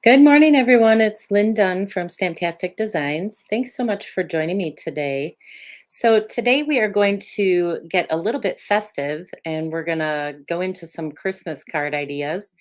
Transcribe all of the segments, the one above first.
Good morning, everyone. It's Lynn Dunn from Stamptastic Designs. Thanks so much for joining me today. So, today we are going to get a little bit festive and we're going to go into some Christmas card ideas.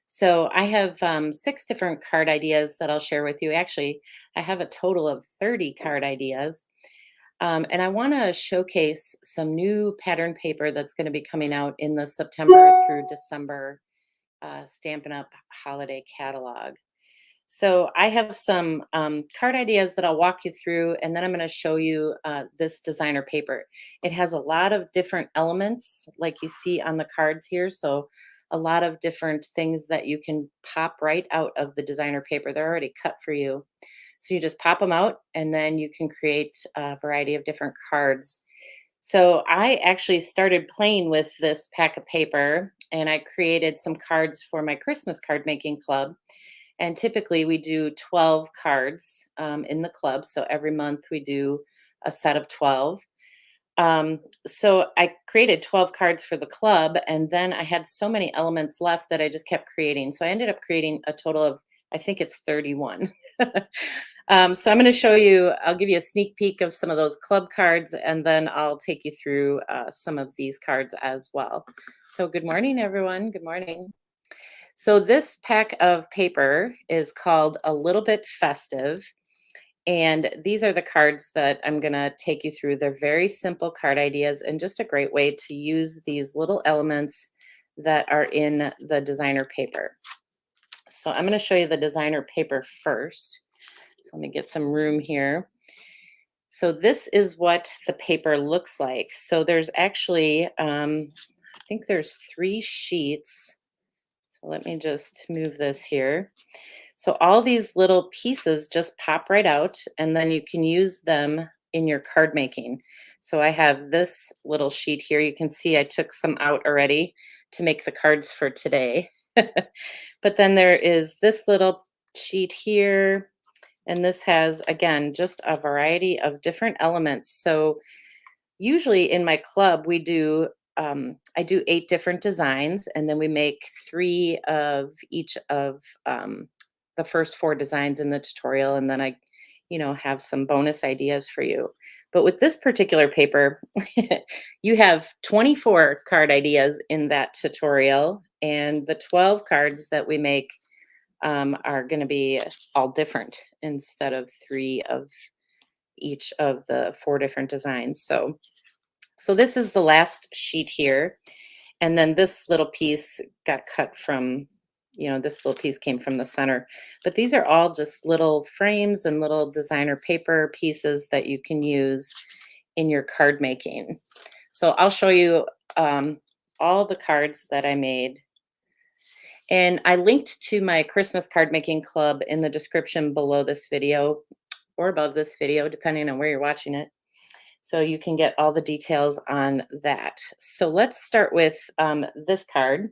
So, I have six different card ideas that I'll share with you. Actually, I have a total of 30 card ideas. And I want to showcase some new pattern paper that's going to be coming out in the September through December Stampin' Up! Holiday catalog. So I have some card ideas that I'll walk you through, and then I'm going to show you this designer paper. It has a lot of different elements, like you see on the cards here. So a lot of different things that you can pop right out of the designer paper. They're already cut for you. So you just pop them out, and then you can create a variety of different cards. So I actually started playing with this pack of paper, and I created some cards for my Christmas card making club, and typically we do 12 cards in the club. So every month we do a set of 12. So I created 12 cards for the club, and then I had so many elements left that I just kept creating. So I ended up creating a total of, I think it's 31. So I'm going to show you, I'll give you a sneak peek of some of those club cards, and then I'll take you through some of these cards as well. So good morning, everyone. Good morning. So this pack of paper is called A Little Bit Festive. And these are the cards that I'm going to take you through. They're very simple card ideas and just a great way to use these little elements that are in the designer paper. So I'm going to show you the designer paper first. So let me get some room here. So this is what the paper looks like. So there's actually, I think there's 3 sheets. So let me just move this here. So all these little pieces just pop right out, and then you can use them in your card making. So I have this little sheet here. You can see I took some out already to make the cards for today. But then there is this little sheet here, and this has, again, just a variety of different elements. So usually in my club, I do 8 different designs, and then we make 3 of each of the first 4 designs in the tutorial, and then I have some bonus ideas for you. But with this particular paper, you have 24 card ideas in that tutorial, and the 12 cards that we make are going to be all different instead of 3 of each of the 4 different designs. So this is the last sheet here. And then this little piece got cut from, this little piece came from the center. But these are all just little frames and little designer paper pieces that you can use in your card making. So I'll show you all the cards that I made. And I linked to my Christmas card making club in the description below this video or above this video, depending on where you're watching it. So you can get all the details on that. So let's start with this card.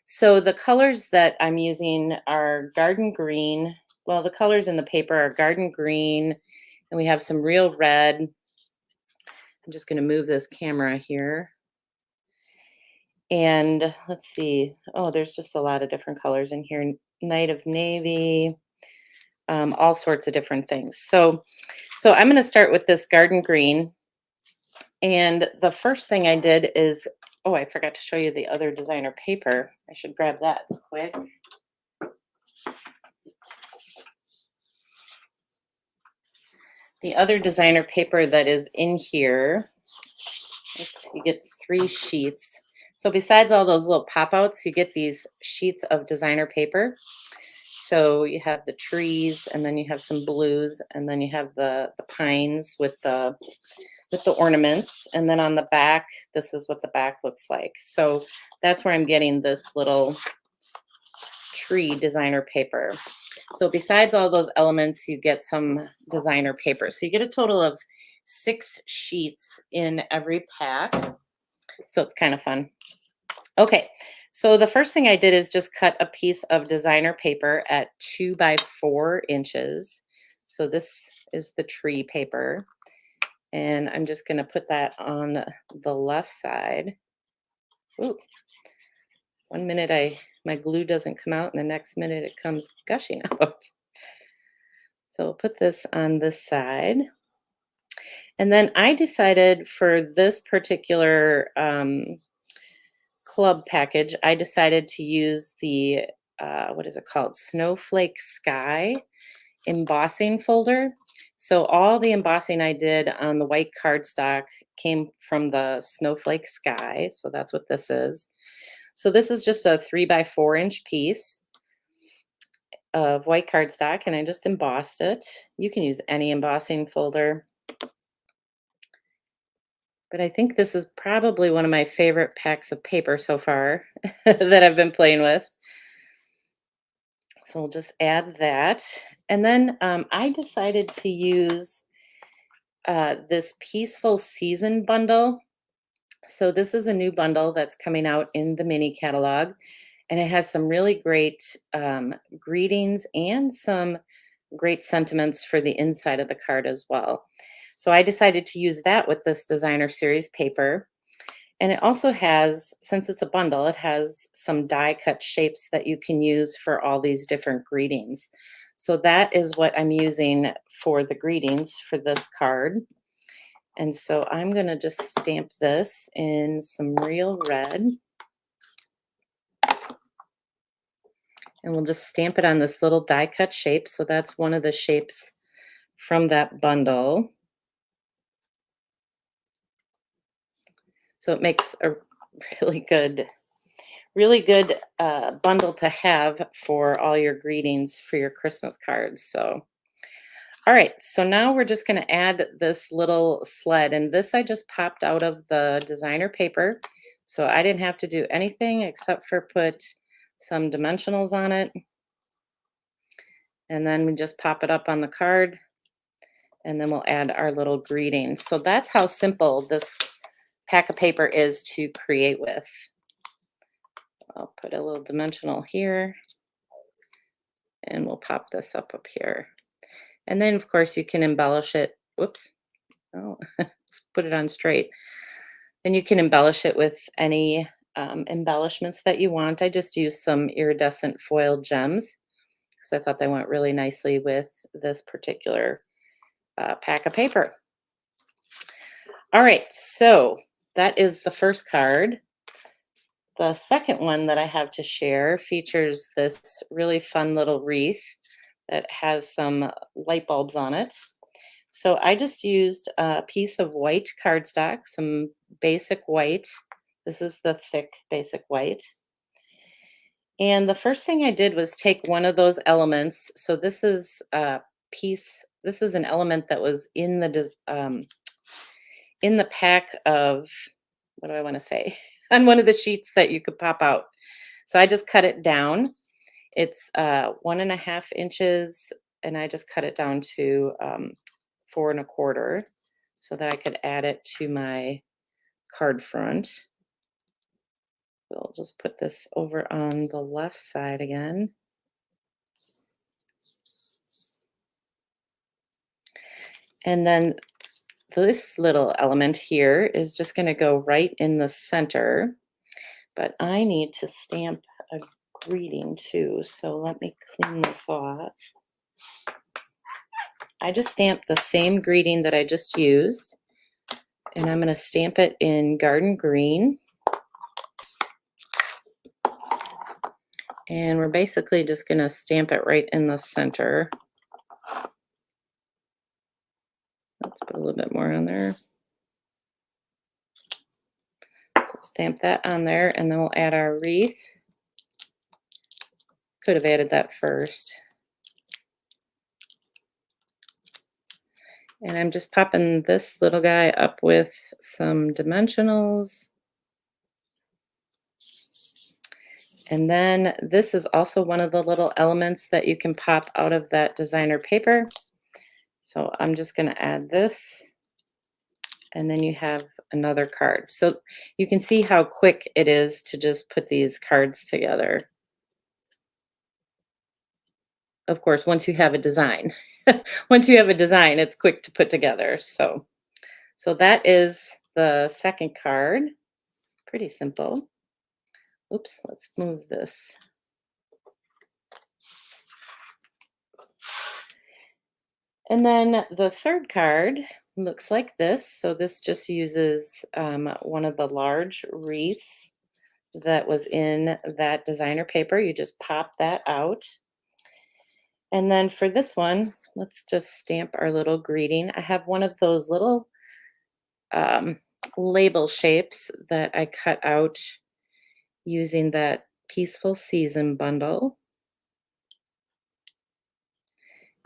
So the colors that I'm using are garden green. Well, the colors in the paper are garden green, and we have some real red. I'm just going to move this camera here. And let's see. Oh, there's just a lot of different colors in here. Night of navy, all sorts of different things. So I'm going to start with this garden green. And the first thing I did is, oh, I forgot to show you the other designer paper. I should grab that quick. The other designer paper that is in here, you get 3 sheets. So besides all those little pop-outs, you get these sheets of designer paper. So you have the trees, and then you have some blues, and then you have the pines with the ornaments. And then on the back, this is what the back looks like. So that's where I'm getting this little tree designer paper. So besides all those elements, you get some designer paper. So you get a total of 6 sheets in every pack. So it's kind of fun. Okay, so the first thing I did is just cut a piece of designer paper at 2 by 4 inches. So this is the tree paper. And I'm just going to put that on the left side. Ooh. One minute my glue doesn't come out and the next minute it comes gushing out. So we'll put this on this side. And then I decided for this particular club package, I decided to use the, what is it called? Snowflake Sky embossing folder. So all the embossing I did on the white cardstock came from the Snowflake Sky. So that's what this is. So this is just a 3 by 4 inch piece of white cardstock, and I just embossed it. You can use any embossing folder, but I think this is probably one of my favorite packs of paper so far that I've been playing with. So we'll just add that. And then I decided to use this Peaceful Season bundle. So this is a new bundle that's coming out in the mini catalog, and it has some really great greetings and some great sentiments for the inside of the card as well. So I decided to use that with this designer series paper. And it also has, since it's a bundle, it has some die cut shapes that you can use for all these different greetings. So that is what I'm using for the greetings for this card. And so I'm going to just stamp this in some real red. And we'll just stamp it on this little die cut shape. So that's one of the shapes from that bundle. So it makes a really good bundle to have for all your greetings for your Christmas cards. So, all right, so now we're just going to add this little sled, and this I just popped out of the designer paper. So I didn't have to do anything except for put some dimensionals on it. And then we just pop it up on the card, and then we'll add our little greeting. So that's how simple this pack of paper is to create with. I'll put a little dimensional here, and we'll pop this up here. And then, of course, you can embellish it. Whoops. Oh, let's put it on straight. And you can embellish it with any embellishments that you want. I just used some iridescent foil gems because I thought they went really nicely with this particular pack of paper. All right, so that is the first card. The second one that I have to share features this really fun little wreath that has some light bulbs on it. So I just used a piece of white cardstock, some basic white. This is the thick basic white. And the first thing I did was take one of those elements. So this is a piece, this is an element that was in the pack of, what do I want to say? On one of the sheets that you could pop out. So I just cut it down. It's 1.5 inches, and I just cut it down to 4 1/4 so that I could add it to my card front. We'll just put this over on the left side again. And then this little element here is just going to go right in the center, but I need to stamp a greeting too. So let me clean this off. I just stamped the same greeting that I just used, and I'm going to stamp it in garden green. And we're basically just going to stamp it right in the center. Let's put a little bit more on there. So stamp that on there, and then we'll add our wreath. Could have added that first. And I'm just popping this little guy up with some dimensionals. And then this is also one of the little elements that you can pop out of that designer paper. So I'm just going to add this, and then you have another card. So you can see how quick it is to just put these cards together. Of course, once you have a design, once you have a design, it's quick to put together. So that is the second card. Pretty simple. Oops, let's move this. And then the third card looks like this. So this just uses one of the large wreaths that was in that designer paper. You just pop that out. And then for this one, let's just stamp our little greeting. I have one of those little um, label shapes that I cut out using that Peaceful Season bundle.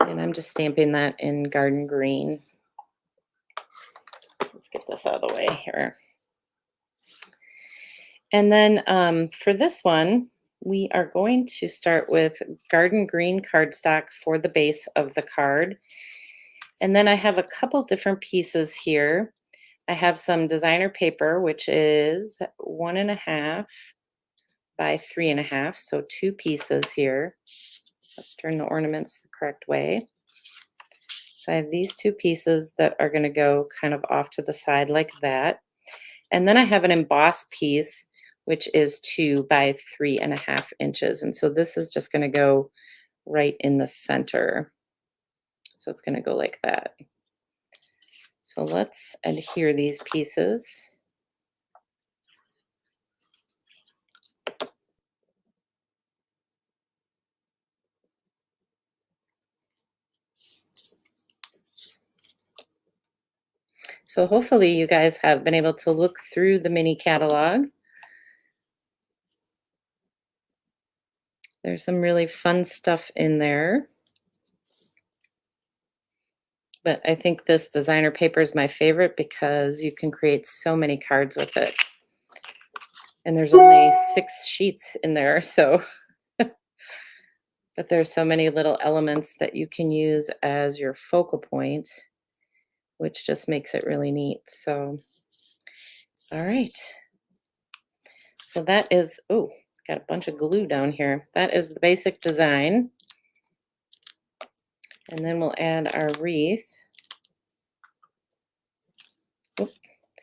And I'm just stamping that in garden green. Let's get this out of the way here. And then for this one, we are going to start with garden green cardstock for the base of the card. And then I have a couple different pieces here. I have some designer paper, which is 1.5 by 3.5, so 2 pieces here. Let's turn the ornaments the correct way. So I have these 2 pieces that are going to go kind of off to the side like that. And then I have an embossed piece, which is 2 by 3.5 inches. And so this is just going to go right in the center. So it's going to go like that. So let's adhere these pieces. So hopefully you guys have been able to look through the mini catalog. There's some really fun stuff in there. But I think this designer paper is my favorite because you can create so many cards with it. And there's only 6 sheets in there, so but there's so many little elements that you can use as your focal point, which just makes it really neat. So, all right. So that is, oh, got a bunch of glue down here. That is the basic design. And then we'll add our wreath. Oop.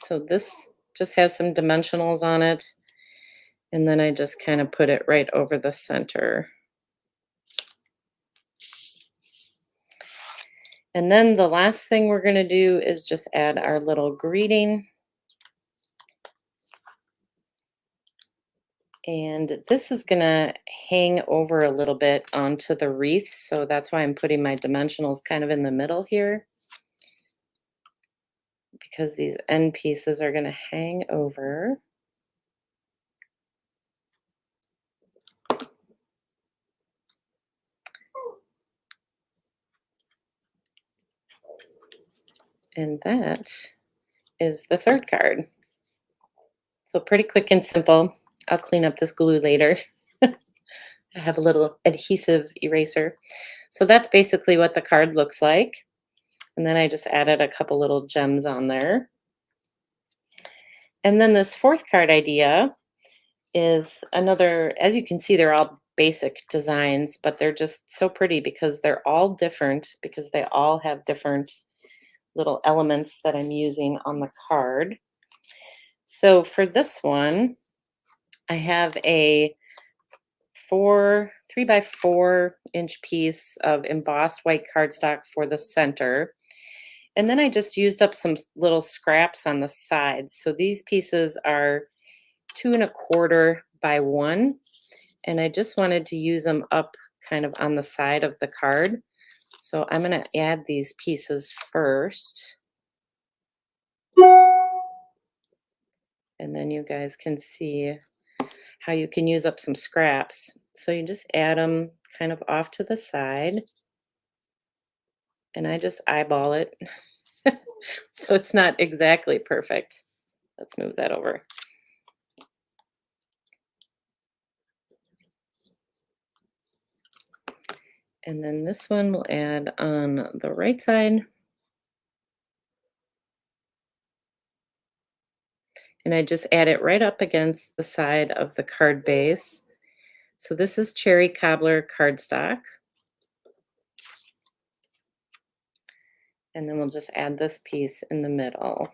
So this just has some dimensionals on it. And then I just kind of put it right over the center. And then the last thing we're going to do is just add our little greeting. And this is going to hang over a little bit onto the wreath. So that's why I'm putting my dimensionals kind of in the middle here, because these end pieces are going to hang over. And that is the third card. So pretty quick and simple. I'll clean up this glue later. I have a little adhesive eraser. So that's basically what the card looks like. And then I just added a couple little gems on there. And then this fourth card idea is another, as you can see, they're all basic designs, but they're just so pretty because they're all different, because they all have different little elements that I'm using on the card. So for this one, I have a 3 by 4 inch piece of embossed white cardstock for the center. And then I just used up some little scraps on the sides. So these pieces are 2.25 by 1. And I just wanted to use them up kind of on the side of the card. So I'm going to add these pieces first. And then you guys can see how you can use up some scraps. So you just add them kind of off to the side. And I just eyeball it. So it's not exactly perfect. Let's move that over. And then this one we'll add on the right side. And I just add it right up against the side of the card base. So this is cherry cobbler cardstock. And then we'll just add this piece in the middle.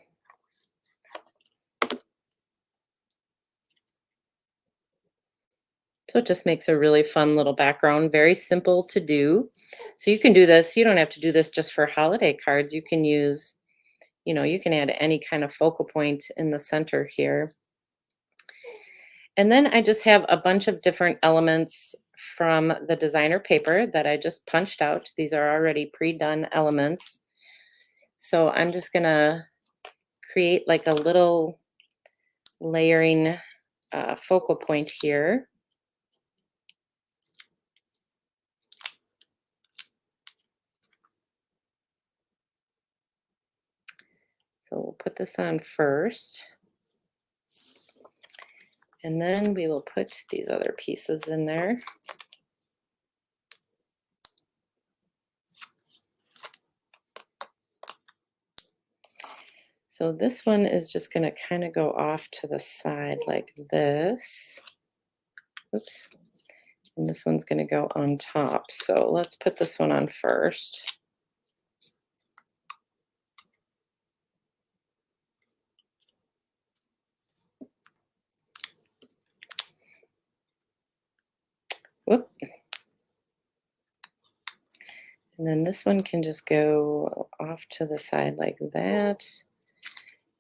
So it just makes a really fun little background, very simple to do. So you can do this. You don't have to do this just for holiday cards. You can use, you can add any kind of focal point in the center here. And then I just have a bunch of different elements from the designer paper that I just punched out. These are already pre-done elements. So I'm just gonna create like a little layering focal point here. So we'll put this on first. And then we will put these other pieces in there. So this one is just going to kind of go off to the side like this. Oops. And this one's going to go on top. So let's put this one on first. Whoop. And then this one can just go off to the side like that.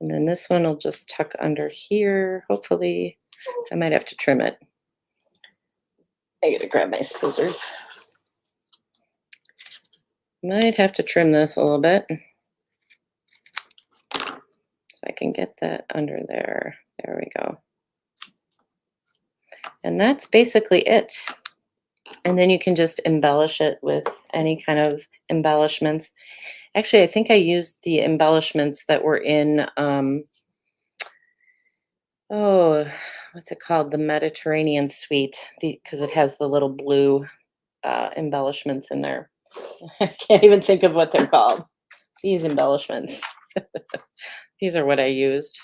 And then this one will just tuck under here. Hopefully, I might have to trim it. I gotta grab my scissors. Might have to trim this a little bit. So I can get that under there. There we go. And that's basically it. And then you can just embellish it with any kind of embellishments. Actually, I think I used the embellishments that were in, oh, what's it called? The Mediterranean Suite, because it has the little blue embellishments in there. I can't even think of what they're called. These embellishments. These are what I used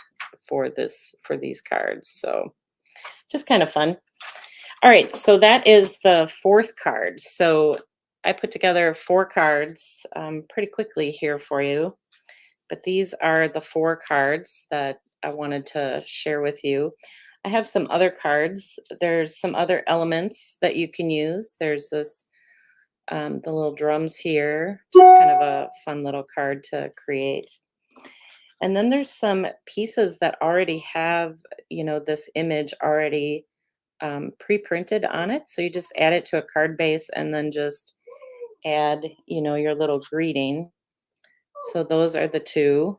for these cards. So just kind of fun. All right, so that is the fourth card. So I put together 4 cards pretty quickly here for you, but these are the 4 cards that I wanted to share with you. I have some other cards. There's some other elements that you can use. There's this, the little drums here, just kind of a fun little card to create. And then there's some pieces that already have, this image already pre-printed on it. So you just add it to a card base and then just add, your little greeting. So those are the 2.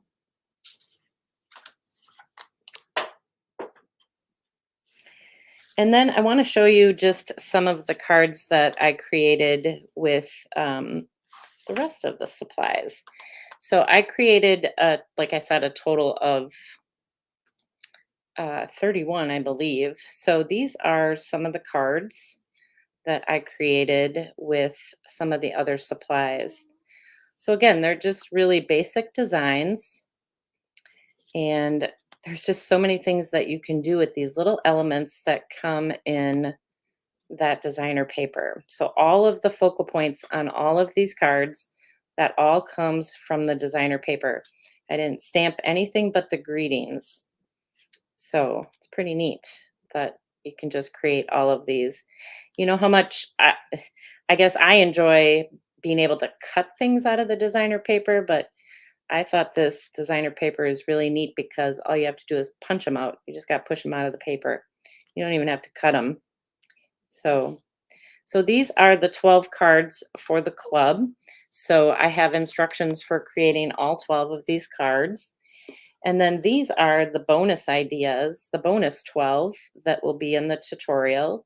And then I want to show you just some of the cards that I created with the rest of the supplies. So I created, like I said, a total of 31, I believe. So these are some of the cards that I created with some of the other supplies. So again, they're just really basic designs, and there's just so many things that you can do with these little elements that come in that designer paper. So all of the focal points on all of these cards, that all comes from the designer paper. I didn't stamp anything but the greetings. So it's pretty neat that you can just create all of these. You know how much I guess I enjoy being able to cut things out of the designer paper, but I thought this designer paper is really neat because all you have to do is punch them out. You just got to push them out of the paper. You don't even have to cut them. So these are the 12 cards for the club. So I have instructions for creating all 12 of these cards. And then these are the bonus ideas, the bonus 12 that will be in the tutorial.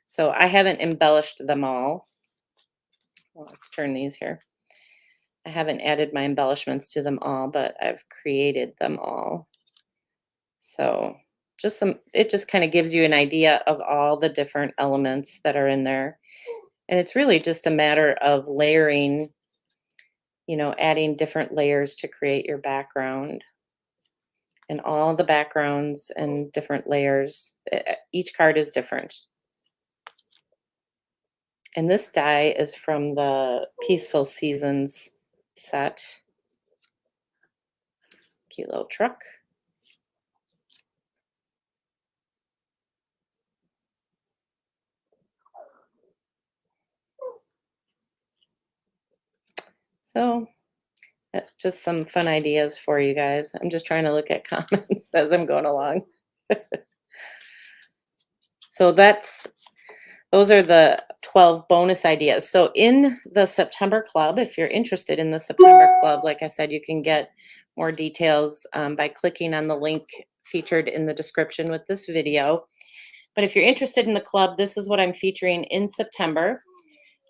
So I haven't embellished them all. Well, let's turn these here. I haven't added my embellishments to them all, but I've created them all. So it just kind of gives you an idea of all the different elements that are in there. And it's really just a matter of layering, adding different layers to create your background. And all the backgrounds and different layers, each card is different. And this die is from the Peaceful Seasons set. Cute little truck. So just some fun ideas for you guys. I'm just trying to look at comments as I'm going along. So those are the 12 bonus ideas. So in the September club, if you're interested in the September club, like I said, you can get more details by clicking on the link featured in the description with this video. But if you're interested in the club, this is what I'm featuring in September.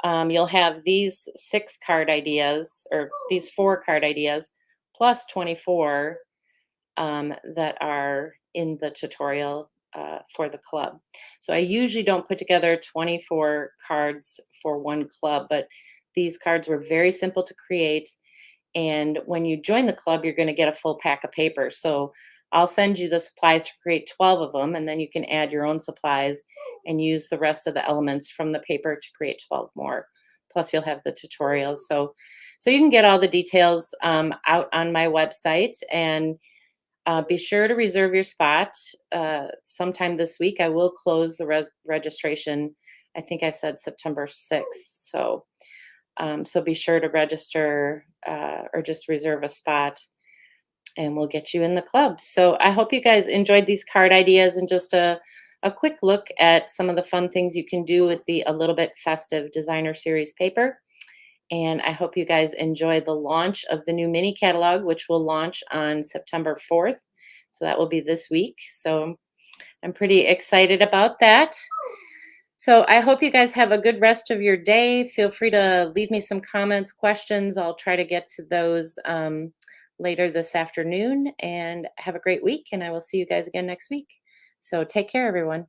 You'll have these 6 card ideas, or these 4 card ideas, plus 24 that are in the tutorial for the club. So I usually don't put together 24 cards for one club, but these cards were very simple to create. And when you join the club, you're going to get a full pack of paper. So I'll send you the supplies to create 12 of them, and then you can add your own supplies and use the rest of the elements from the paper to create 12 more. Plus, you'll have the tutorials. So you can get all the details out on my website, and be sure to reserve your spot sometime this week. I will close the registration. I think I said September 6th. So be sure to register or just reserve a spot, and we'll get you in the club. So I hope you guys enjoyed these card ideas and just a quick look at some of the fun things you can do with the A Little Bit Festive Designer Series paper. And I hope you guys enjoy the launch of the new mini catalog, which will launch on September 4th. So that will be this week. So I'm pretty excited about that. So I hope you guys have a good rest of your day. Feel free to leave me some comments, questions. I'll try to get to those later this afternoon. And have a great week. And I will see you guys again next week. So take care, everyone.